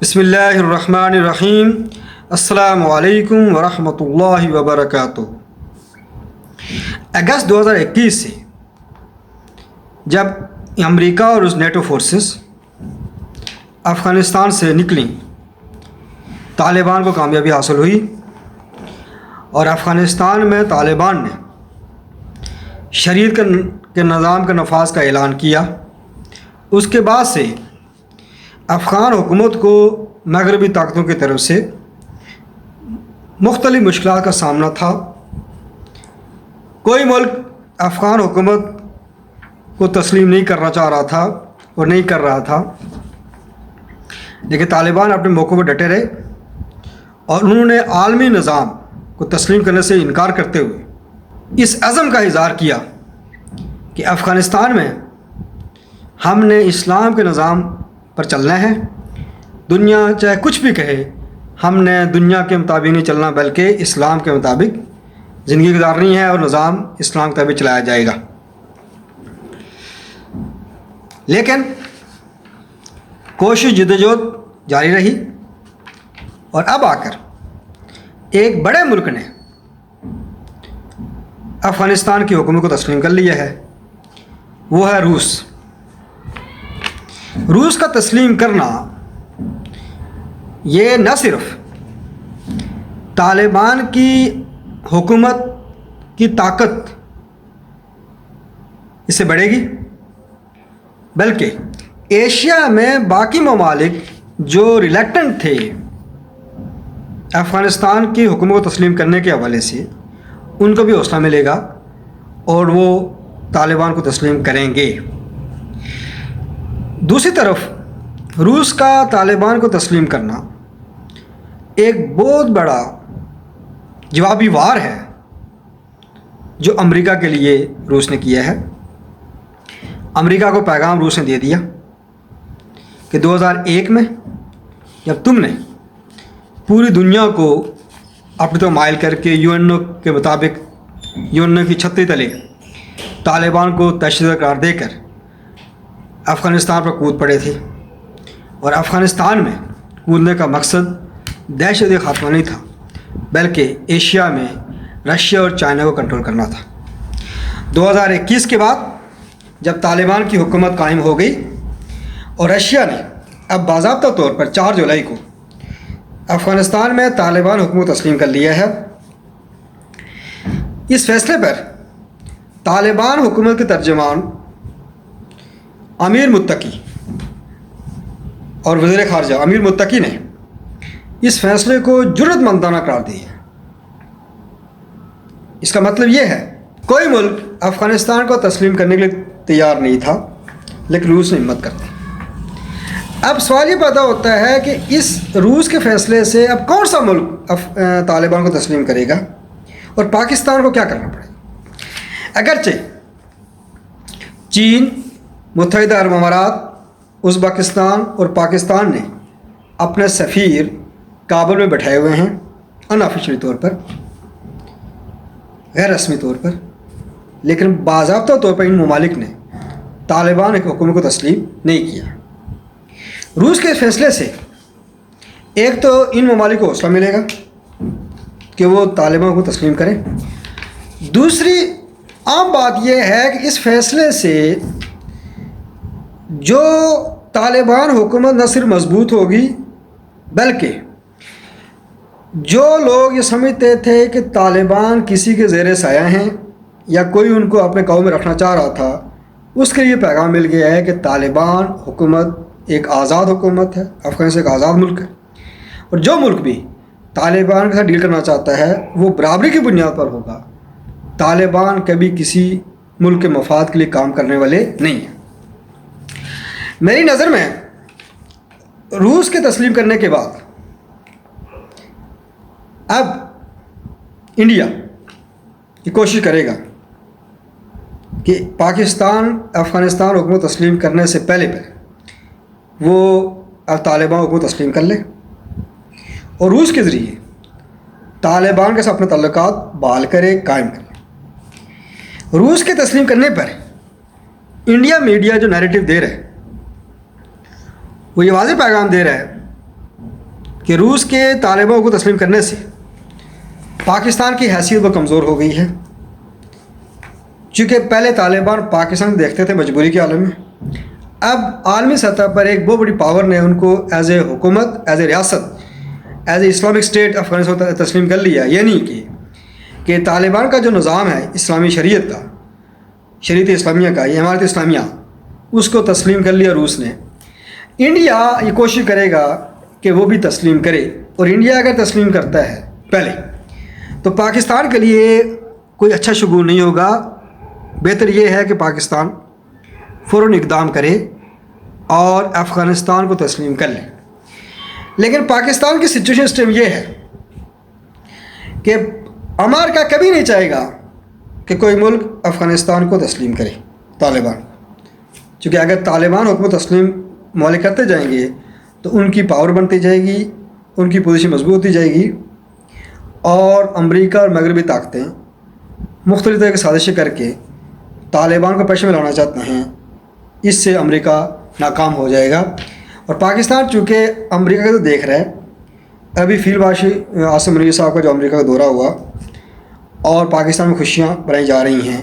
بسم اللہ الرحمن الرحیم۔ السلام علیکم ورحمۃ اللہ وبرکاتہ۔ اگست 2021 سے جب امریکہ اور اس نیٹو فورسز افغانستان سے نکلیں، طالبان کو کامیابی حاصل ہوئی اور افغانستان میں طالبان نے شریعت کے نظام کے نفاذ کا اعلان کیا۔ اس کے بعد سے افغان حکومت کو مغربی طاقتوں کی طرف سے مختلف مشکلات کا سامنا تھا۔ کوئی ملک افغان حکومت کو تسلیم نہیں کرنا چاہ رہا تھا اور نہیں کر رہا تھا، لیکن طالبان اپنے موقع پر ڈٹے رہے اور انہوں نے عالمی نظام کو تسلیم کرنے سے انکار کرتے ہوئے اس عزم کا اظہار کیا کہ افغانستان میں ہم نے اسلام کے نظام پر چلنا ہے، دنیا چاہے کچھ بھی کہے، ہم نے دنیا کے مطابق نہیں چلنا بلکہ اسلام کے مطابق زندگی گزارنی ہے اور نظام اسلام کے مطابق چلایا جائے گا۔ لیکن کوشش جدوجہد جاری رہی اور اب آ کر ایک بڑے ملک نے افغانستان کی حکومت کو تسلیم کر لیا ہے، وہ ہے روس۔ روس کا تسلیم کرنا یہ نہ صرف طالبان کی حکومت کی طاقت اس سے بڑھے گی، بلکہ ایشیا میں باقی ممالک جو ریلیکٹنٹ تھے افغانستان کی حکومت کو تسلیم کرنے کے حوالے سے، ان کو بھی حوصلہ ملے گا اور وہ طالبان کو تسلیم کریں گے۔ دوسری طرف روس کا طالبان کو تسلیم کرنا ایک بہت بڑا جوابی وار ہے جو امریکہ کے لیے روس نے کیا ہے۔ امریکہ کو پیغام روس نے دے دیا کہ 2001 میں جب تم نے پوری دنیا کو اپنی طرف مائل کر کے یو این او کے مطابق یو این او کی چھتری تلے طالبان کو دہشت گرد قرار دے کر افغانستان پر کود پڑے تھے، اور افغانستان میں کودنے کا مقصد دہشت کا خاتمہ نہیں تھا بلکہ ایشیا میں رشیا اور چائنا کو کنٹرول کرنا تھا۔ 2021 کے بعد جب طالبان کی حکومت قائم ہو گئی اور رشیا نے اب باضابطہ طور پر 4 جولائی کو افغانستان میں طالبان حکومت تسلیم کر لیا ہے، اس فیصلے پر طالبان حکومت کے ترجمان امیر متقی اور وزیر خارجہ امیر متقی نے اس فیصلے کو جرأت مندانہ قرار دیا۔ اس کا مطلب یہ ہے کوئی ملک افغانستان کو تسلیم کرنے کے لیے تیار نہیں تھا، لیکن روس نے ہمت کر دی۔ اب سوال یہ پیدا ہوتا ہے کہ اس روس کے فیصلے سے اب کون سا ملک طالبان کو تسلیم کرے گا اور پاکستان کو کیا کرنا پڑے گا؟ اگرچہ چین، متحدہ عرب امارات، ازبکستان اور پاکستان نے اپنے سفیر کابل میں بٹھائے ہوئے ہیں ان آفیشلی طور پر، غیر رسمی طور پر، لیکن باضابطہ طور پر ان ممالک نے طالبان کی حکومت کو تسلیم نہیں کیا۔ روس کے فیصلے سے ایک تو ان ممالک کو حوصلہ ملے گا کہ وہ طالبان کو تسلیم کریں، دوسری عام بات یہ ہے کہ اس فیصلے سے جو طالبان حکومت نہ صرف مضبوط ہوگی بلکہ جو لوگ یہ سمجھتے تھے کہ طالبان کسی کے زیر سایہ ہیں یا کوئی ان کو اپنے قوم میں رکھنا چاہ رہا تھا، اس کے لیے پیغام مل گیا ہے کہ طالبان حکومت ایک آزاد حکومت ہے، افغانستان ایک آزاد ملک ہے، اور جو ملک بھی طالبان کے ساتھ ڈیل کرنا چاہتا ہے وہ برابری کی بنیاد پر ہوگا۔ طالبان کبھی کسی ملک کے مفاد کے لیے کام کرنے والے نہیں ہیں۔ میری نظر میں روس کے تسلیم کرنے کے بعد اب انڈیا یہ کوشش کرے گا کہ پاکستان افغانستان حکومت تسلیم کرنے سے پہلے وہ طالبان حکومت تسلیم کر لے اور روس کے ذریعے طالبان کے ساتھ اپنے تعلقات بحال کرے، قائم کرے۔ روس کے تسلیم کرنے پر انڈیا میڈیا جو نیریٹو دے رہے وہ یہ واضح پیغام دے رہا ہے کہ روس کے طالبان کو تسلیم کرنے سے پاکستان کی حیثیت وہ کمزور ہو گئی ہے، چونکہ پہلے طالبان پاکستان کو دیکھتے تھے مجبوری کے عالم میں، اب عالمی سطح پر ایک بہت بڑی پاور نے ان کو ایز اے حکومت، ایز اے ریاست، as a Islamic state Afghanistan کو تسلیم کر لیا. یعنی کہ طالبان کا جو نظام ہے اسلامی شریعت کا، شریعت اسلامیہ کا، یہ امارت اسلامیہ، اس کو تسلیم کر لیا روس نے. انڈیا یہ کوشش کرے گا کہ وہ بھی تسلیم کرے، اور انڈیا اگر تسلیم کرتا ہے پہلے تو پاکستان کے لیے کوئی اچھا شگون نہیں ہوگا. بہتر یہ ہے کہ پاکستان فوراً اقدام کرے اور افغانستان کو تسلیم کر لے. لیکن پاکستان کی سچویشن اس ٹائم یہ ہے کہ امریکہ کبھی نہیں چاہے گا کہ کوئی ملک افغانستان کو تسلیم کرے طالبان، چونکہ اگر طالبان حکومت تسلیم ممالک کرتے جائیں گے تو ان کی پاور بنتی جائے گی، ان کی پوزیشن مضبوط ہوتی جائے گی، اور امریکہ اور مغربی طاقتیں مختلف طرح کی سازشیں کر کے طالبان کو پیش میں لانا چاہتے ہیں. اس سے امریکہ ناکام ہو جائے گا. اور پاکستان چونکہ امریکہ کا تو دیکھ رہا ہے، ابھی فیلڈ مارشل عاصم منیر صاحب کا جو امریکہ کا دورہ ہوا اور پاکستان میں خوشیاں بنائی جا رہی ہیں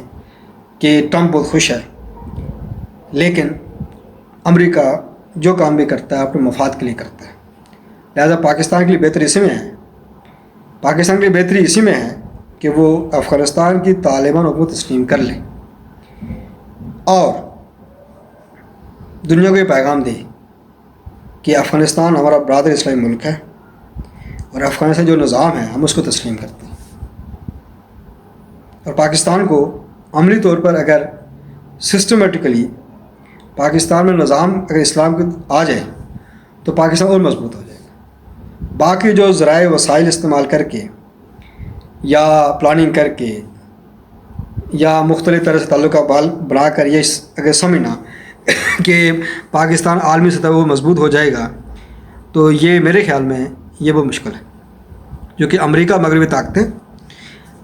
کہ ٹرمپ بہت خوش ہے، لیکن امریکہ جو کام بھی کرتا ہے اپنے مفاد کے لیے کرتا ہے. لہذا پاکستان کے لیے بہتری اسی میں ہے، پاکستان کی بہتری اسی میں ہے کہ وہ افغانستان کی طالبان حکومت تسلیم کر لیں اور دنیا کو یہ پیغام دے کہ افغانستان ہمارا برادر اسلامی ملک ہے، اور افغانستان جو نظام ہے ہم اس کو تسلیم کرتے ہیں. اور پاکستان کو عملی طور پر اگر سسٹمیٹیکلی پاکستان میں نظام اگر اسلام کے آ جائے تو پاکستان اور مضبوط ہو جائے گا. باقی جو ذرائع وسائل استعمال کر کے یا پلاننگ کر کے یا مختلف طرح سے تعلقہ بنا کر یہ اگر سمجھنا کہ پاکستان عالمی سطح وہ مضبوط ہو جائے گا، تو یہ میرے خیال میں یہ وہ مشکل ہے. جو کہ امریکہ مغربی طاقتیں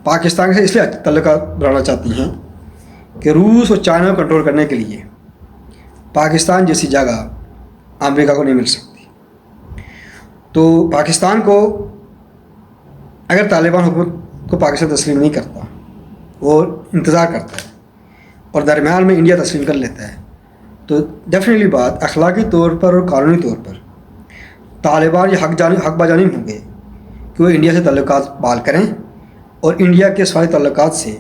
پاکستان سے اس لیے تعلقہ بنانا چاہتی ہیں کہ روس اور چائنا کو کنٹرول کرنے کے لیے پاکستان جیسی جگہ امریکہ کو نہیں مل سکتی. تو پاکستان کو اگر طالبان حکومت کو پاکستان تسلیم نہیں کرتا، وہ انتظار کرتا ہے اور درمیان میں انڈیا تسلیم کر لیتا ہے، تو ڈیفینیٹلی بات اخلاقی طور پر اور قانونی طور پر طالبان یہ حق بجانب ہوں گے کہ وہ انڈیا سے تعلقات بحال کریں، اور انڈیا کے سارے تعلقات سے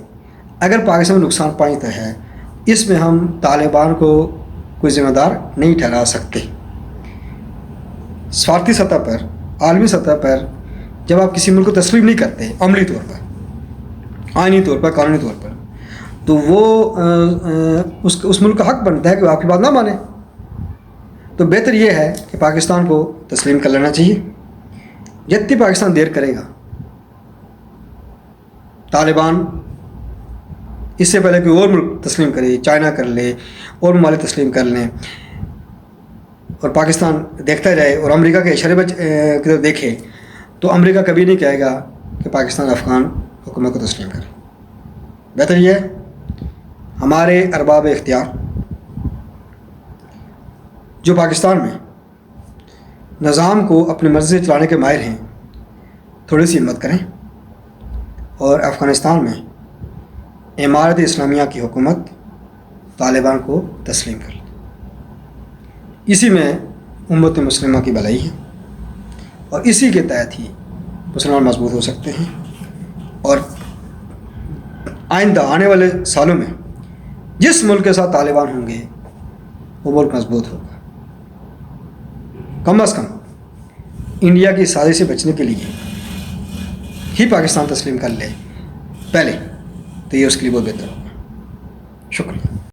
اگر پاکستان میں نقصان پہنچتا ہے اس میں ہم طالبان کو کوئی ذمہ دار نہیں ٹھہرا سکتے. سفارتی سطح پر، عالمی سطح پر جب آپ کسی ملک کو تسلیم نہیں کرتے عملی طور پر، آئینی طور پر، قانونی طور پر، تو وہ اس ملک کا حق بنتا ہے کہ وہ آپ کی بات نہ مانے. تو بہتر یہ ہے کہ پاکستان کو تسلیم کر لینا چاہیے. جتنی پاکستان دیر کرے گا طالبان اس سے پہلے کوئی اور ملک تسلیم کرے، چائنا کر لے، اور ممالک تسلیم کر لیں، اور پاکستان دیکھتا رہے اور امریکہ کے اشارے کی طرف دیکھے، تو امریکہ کبھی نہیں کہے گا کہ پاکستان افغان حکومت کو تسلیم کرے. بہتر یہ ہے ہمارے ارباب اختیار جو پاکستان میں نظام کو اپنی مرضی سے چلانے کے ماہر ہیں تھوڑی سی ہمت کریں اور افغانستان میں امارت اسلامیہ کی حکومت طالبان کو تسلیم کر لیں. اسی میں امت مسلمہ کی بھلائی ہے اور اسی کے تحت ہی مسلمان مضبوط ہو سکتے ہیں، اور آئندہ آنے والے سالوں میں جس ملک کے ساتھ طالبان ہوں گے وہ ملک مضبوط ہوگا. کم از کم انڈیا کی سازش سے بچنے کے لیے ہی پاکستان تسلیم کر لے پہلے، تو یہ اس کے لیے بہت بہتر ہوگا.